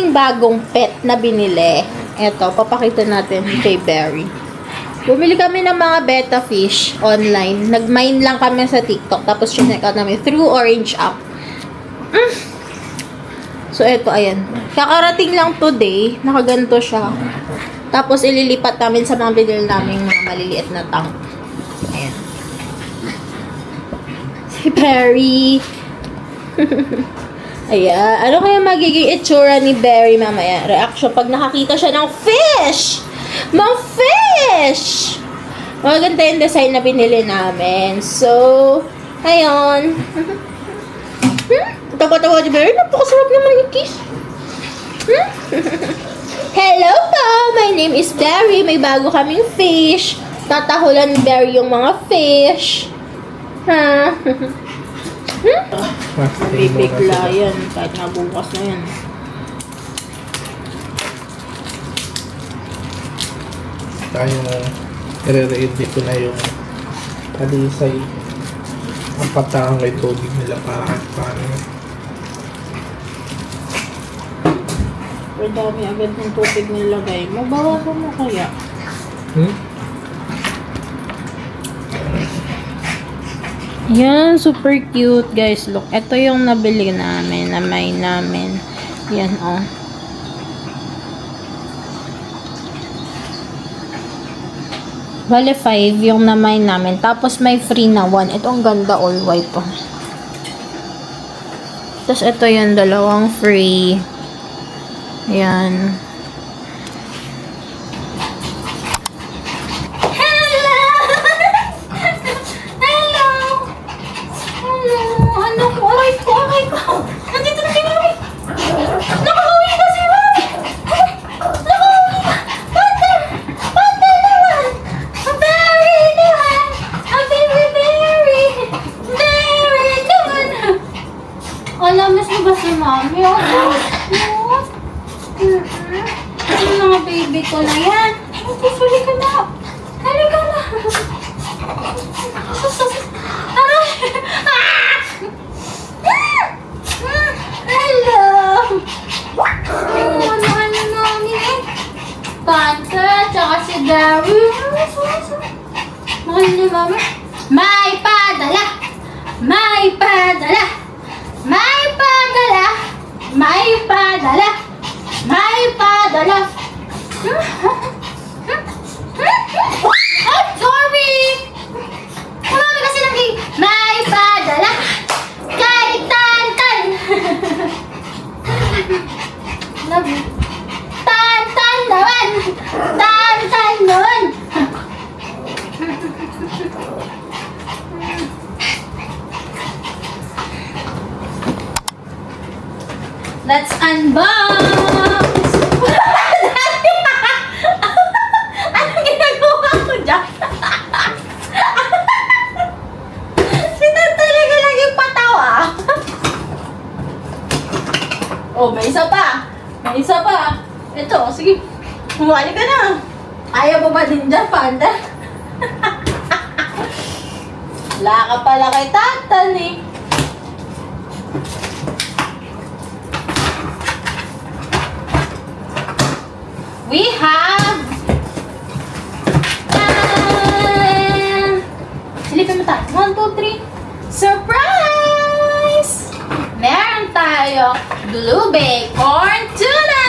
naming bagong pet na binili. Eto, papakita natin kay Berry. Bumili kami ng mga betta fish online. Nag-mine lang kami sa TikTok. Tapos chinek out namin through Orange app. So, eto, ayan. Kakarating lang today. Nakaganto siya. Tapos, ililipat namin sa mga binili namin mga maliliit na tank. Ayan. Si Berry. Ayan. Ano kaya magiging itsura ni Berry mamaya? Reaction pag nakakita siya ng fish! Mga fish! Maganda yung design na binili namin. So, ayun. Tawa-tawa si Berry. Napakasarap naman yung kiss. Hello po! My name is Berry. May bago kaming fish. Tatahulan ni Berry yung mga fish. Ha? Bibigla yan. Kahit nga bukas na yan. Tayo i-re-edit ko na yung talisay ang patahang kay tubig nila paano. Pero dami agad ng tubig nilagay. Mabawasan mo kaya? Yan, super cute guys. Look, ito yung nabili namin, na-mine namin. Yan, oh. Bale, 5 yung na-mine namin. Tapos, may free na 1. Ito, ang ganda, all white, oh. Tapos, ito yung dalawang free. Yan. Alam mo ba si Mami? Yung mga baby ko na yan. Halika na. Halika na. Hello. Ano, Mami? Tante, tsaka si Gary. Mahal ni Mami. May padala. May padala. May padala! May padala! May padala! Oh, sorry! Marami kasi naging may padala! Kay Tantan! Love you. Tantan naman! Tantan naman! Let's unbox! Anong ginagawa ko dyan? Si Tante talaga lagi patawa. Oh, may isa pa. May isa pa. Ito, sige. Humali ka na. Ayaw mo ba din dyan, Panda? Wala ka pala kay Tatan eh. We have silipin mo tayo. 1, 2, 3. Surprise! Meron tayo Blue Bay Corn Tuna!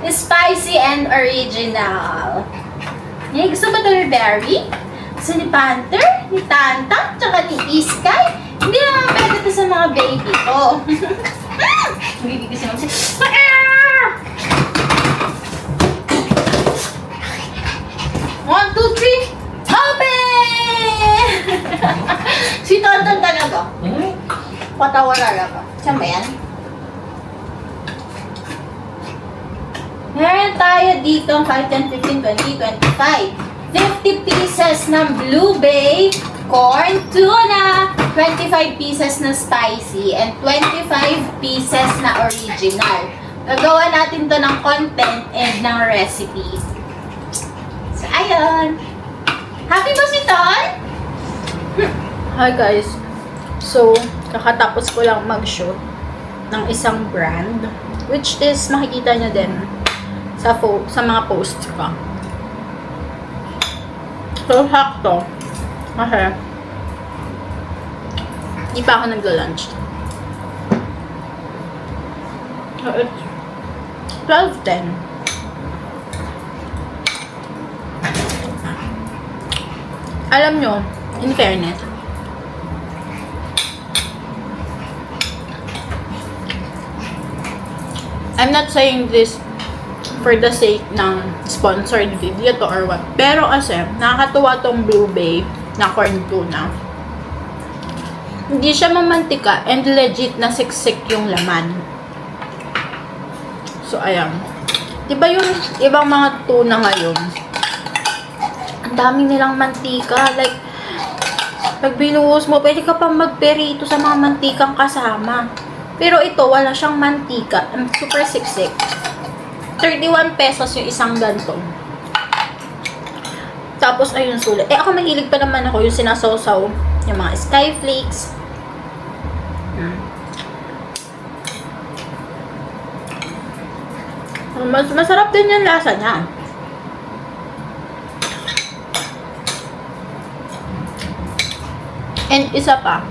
Spicy and original. Yung gusto ba ito ni Berry? Gusto ni Panther? Ni Tanta? Tsaka ni Iskay? Hindi naman pwede ito sa mga baby ko. Magiging kasi naman siya. 1, 2, 3, open! Si Tonton talaga. Patawa talaga. Saan ba yan? Meron tayo dito 5, 10, 15, 20, 25. 50 pieces ng Blue Bay Corn Tuna. 25 pieces na spicy. And 25 pieces na original. Gagawa natin to ng content and ng recipe. So, ayun. Happy ba si Ton? Hi guys. So, kakatapos ko lang mag-shoot ng isang brand. which is makikita nyo din sa mga posts ko. So, sakto. Kasi, di pa ako nagla-lunch. So, it's 12:10. Alam nyo, in fairness, I'm not saying this for the sake ng sponsored video to or what. Pero kasi, nakakatuwa tong Blue Bay na corn tuna. Hindi siya mamantika and legit na siksik yung laman. So, ayan. Diba yung ibang mga tuna ngayon, ang dami nilang mantika. Like, pag binuhos mo, pwede ka pang magperito sa mga mantikang kasama. Pero ito, wala siyang mantika. Super siksik. 31 pesos yung isang ganito. Tapos, ayun, sulit. Eh, ako mahilig pa naman ako yung sinasawsaw. Yung mga skyflakes. Masarap din yung lasa niya. And isa pa,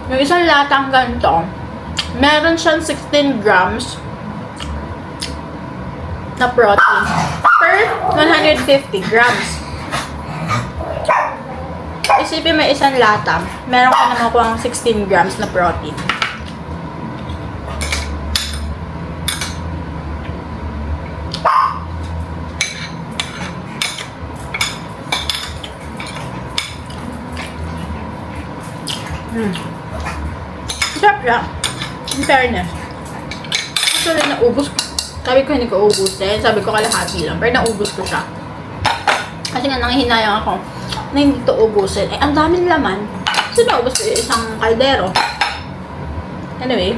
yung isang latang ganito, meron siyang 16 grams na protein per 150 grams. Isipin may isang lata, meron ka na makuha 16 grams na protein. Sarap siya. In fairness. Actually, naubos ko. Sabi ko hindi ko ubusin. Sabi ko kalahati lang. Pero naubos ko siya. Kasi nga nanghihinayang ako na hindi ito ubusin. Eh, ang daming laman. So, naubos ko yung isang kaldero. Anyway.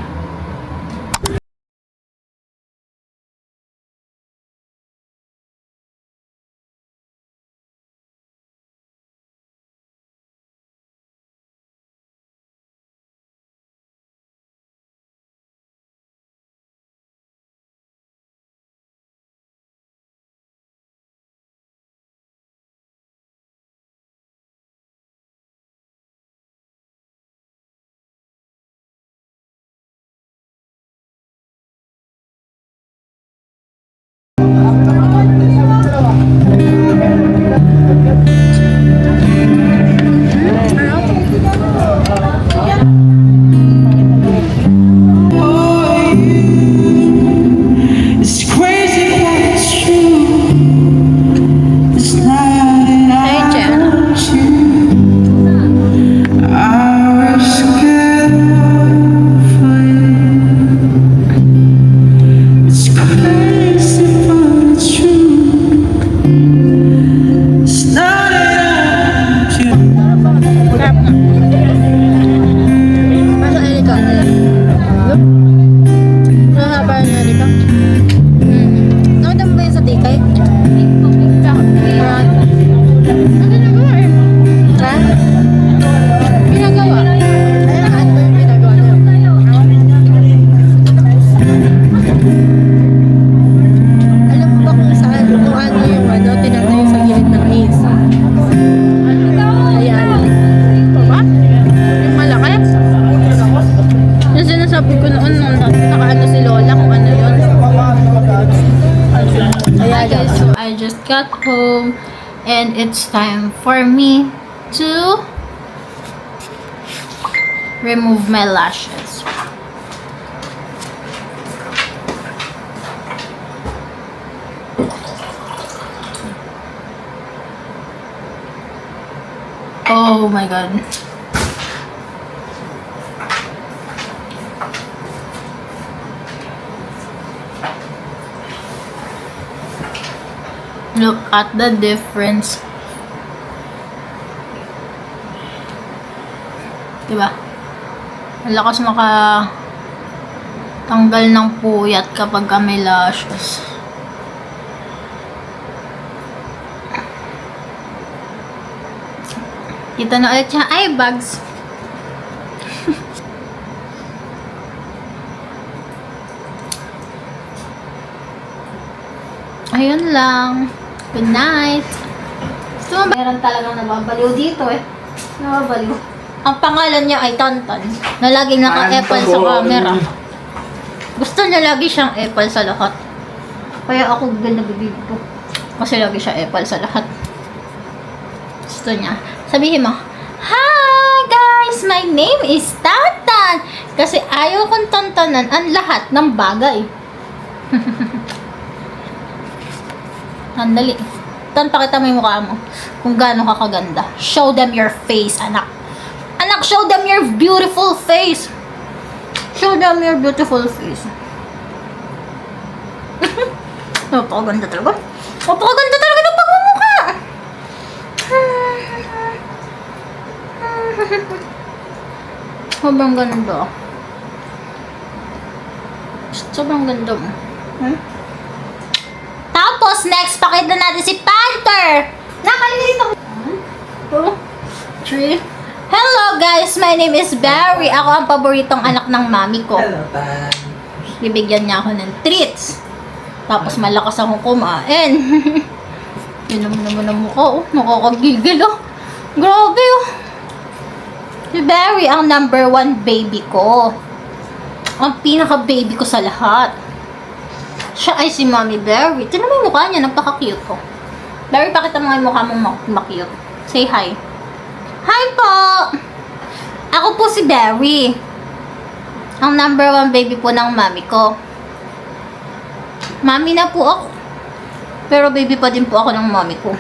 Got home and it's time for me to remove my lashes. Oh my god. Look at the difference. Diba? Ang lakas tanggal ng puyat kapag may lashes. Kita na ulit siya. Ay, bags. Ayun lang. Good night. Gusto mo ba? Meron talagang nababaliw dito eh. Nababaliw. Ang pangalan niya ay Tonton. Na laging naka-apple sa camera. Gusto niya lagi siyang apple sa lahat. Kaya ako nabibig ko. Kasi lagi siya apple sa lahat. Gusto niya. Sabihin mo, "Hi guys! My name is Tantan!" Kasi ayaw kong tantanan ang lahat ng bagay. Andali. Tan, pakita mo yung mukha mo. Kung gaano ka kaganda. Show them your face, anak. Anak, show them your beautiful face. Show them your beautiful face. Napakaganda talaga. Napakaganda talaga ng pagmumukha. Sobrang ganda. Sobrang ganda mo. Tapos, next, pakita natin si Panther. Nakalilito ko. 1, 2, 3. Hello guys, my name is Barry. Ako ang paboritong anak ng mami ko. Hello, Tan. Bibigyan niya ako ng treats. Tapos malakas akong kumain. Yun naman ang mukha, oh. Nakakagigil, oh. Grabe, oh. Si Barry ang number 1 baby ko. Ang pinaka-baby ko sa lahat. Siya ay si Mommy Barry. Tignan mo yung mukha niya, nagpaka-cute ko. Barry, pakita mo nga yung mukha mong ma-cute. Say hi. Hi po! Ako po si Barry. Ang number 1 baby po ng mami ko. Mami na po ako. Pero baby pa din po ako ng mami ko.